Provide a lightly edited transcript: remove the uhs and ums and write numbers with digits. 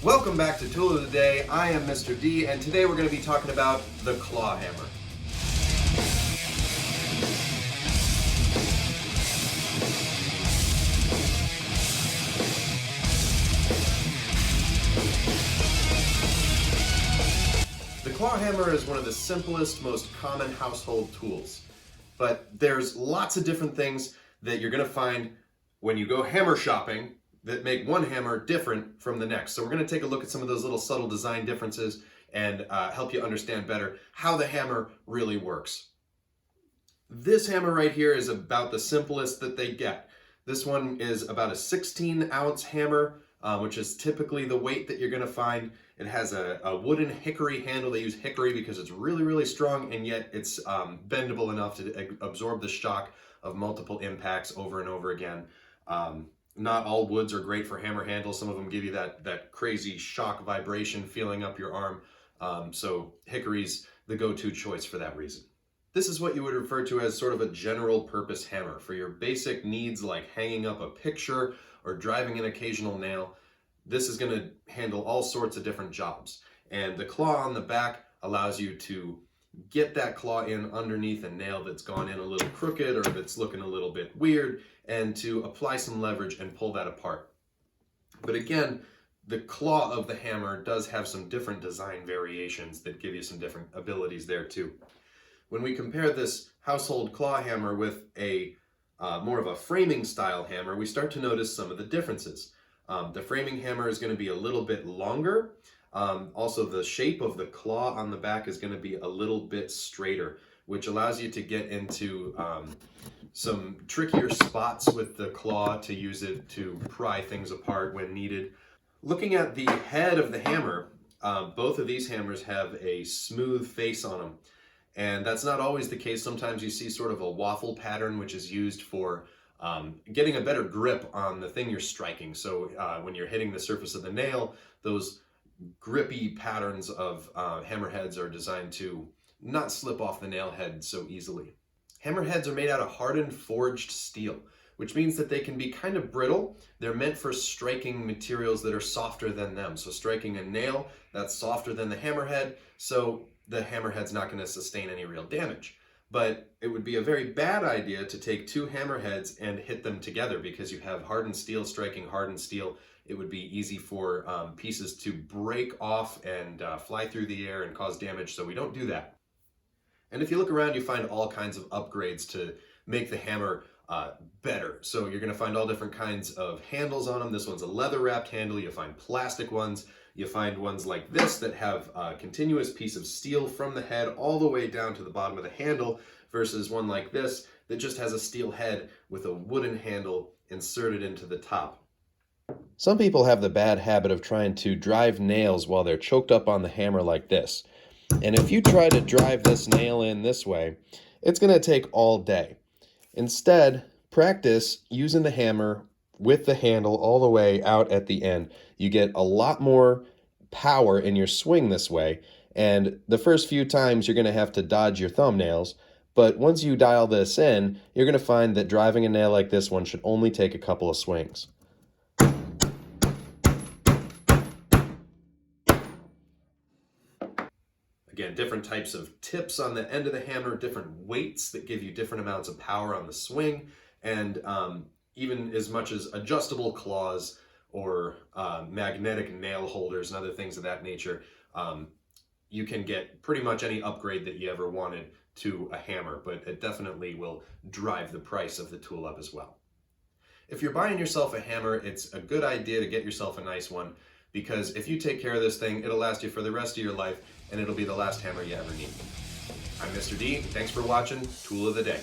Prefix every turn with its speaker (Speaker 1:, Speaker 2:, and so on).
Speaker 1: Welcome back to Tool of the Day. I am Mr. D, and today we're going to be talking about the claw hammer. The claw hammer is one of the simplest, most common household tools, but there's lots of different things that you're going to find when you go hammer shopping that make one hammer different from the next. So we're going to take a look at some of those little subtle design differences and help you understand better how the hammer really works. This hammer right here is about the simplest that they get. This one is about a 16-ounce hammer, which is typically the weight that you're going to find. It has a wooden hickory handle. They use hickory because it's really, really strong, and yet it's bendable enough to absorb the shock of multiple impacts over and over again. Not all woods are great for hammer handles. Some of them give you that crazy shock vibration feeling up your arm. So hickory's the go-to choice for that reason. This is what you would refer to as sort of a general purpose hammer for your basic needs like hanging up a picture or driving an occasional nail. This is going to handle all sorts of different jobs. And the claw on the back allows you to get that claw in underneath a nail that's gone in a little crooked or that's looking a little bit weird, and to apply some leverage and pull that apart. But again, the claw of the hammer does have some different design variations that give you some different abilities there too. When we compare this household claw hammer with a more of a framing style hammer, we start to notice some of the differences. The framing hammer is going to be a little bit longer. Also, the shape of the claw on the back is going to be a little bit straighter, which allows you to get into some trickier spots with the claw to use it to pry things apart when needed. Looking at the head of the hammer, both of these hammers have a smooth face on them. And that's not always the case. Sometimes you see sort of a waffle pattern, which is used for getting a better grip on the thing you're striking. So when you're hitting the surface of the nail, those grippy patterns of hammerheads are designed to not slip off the nail head so easily. Hammerheads are made out of hardened forged steel, which means that they can be kind of brittle. They're meant for striking materials that are softer than them. So striking a nail that's softer than the hammerhead, so the hammerhead's not going to sustain any real damage. But it would be a very bad idea to take two hammerheads and hit them together, because you have hardened steel striking hardened steel. It would be easy for pieces to break off and fly through the air and cause damage, so we don't do that. And if you look around, you find all kinds of upgrades to make the hammer better. So you're going to find all different kinds of handles on them. This one's a leather-wrapped handle. You find plastic ones. You find ones like this that have a continuous piece of steel from the head all the way down to the bottom of the handle, versus one like this that just has a steel head with a wooden handle inserted into the top. Some people have the bad habit of trying to drive nails while they're choked up on the hammer like this. And if you try to drive this nail in this way, it's going to take all day. Instead, practice using the hammer with the handle all the way out at the end. You get a lot more power in your swing this way, and the first few times you're going to have to dodge your thumbnails, but once you dial this in, you're going to find that driving a nail like this one should only take a couple of swings. Again, different types of tips on the end of the hammer, different weights that give you different amounts of power on the swing, and even as much as adjustable claws or magnetic nail holders and other things of that nature. You can get pretty much any upgrade that you ever wanted to a hammer, but it definitely will drive the price of the tool up as well. If you're buying yourself a hammer, it's a good idea to get yourself a nice one, because if you take care of this thing, it'll last you for the rest of your life, and it'll be the last hammer you ever need. I'm Mr. D. Thanks for watching Tool of the Day.